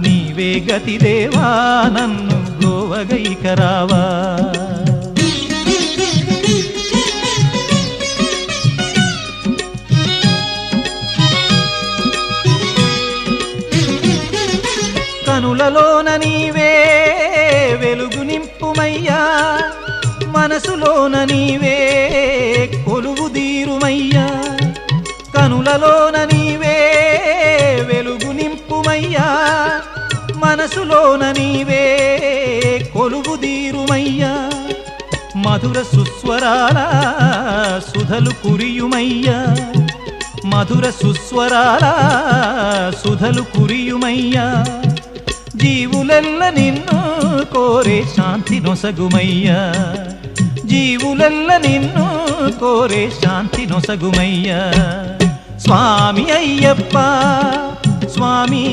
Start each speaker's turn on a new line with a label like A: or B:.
A: నీవే గతి దేవా నన్ను బ్రోవగైక రావా. కనులలోన నీవే వెలుగు నింపుమయ్యా, మనసులోన నీవే కొలువు దీరుమయ్యా. కనులలోన నీవే వెలుగు నింపుమయ్యా, మనసులోన నీవే కొలువు దీరుమయ్యా. మధుర సుస్వరాల సుధలు కురియుమయ్యా, మధుర సుస్వరాల సుధలు కురియుమయ్యా. జీవులెల్ల నిన్ను కోరే శాంతి నొసగుమయ్యా, జీవులెల్ల నిన్ను కోరే శాంతి నొసగుమయ్యా. స్వామి అయ్యప్ప, స్వామి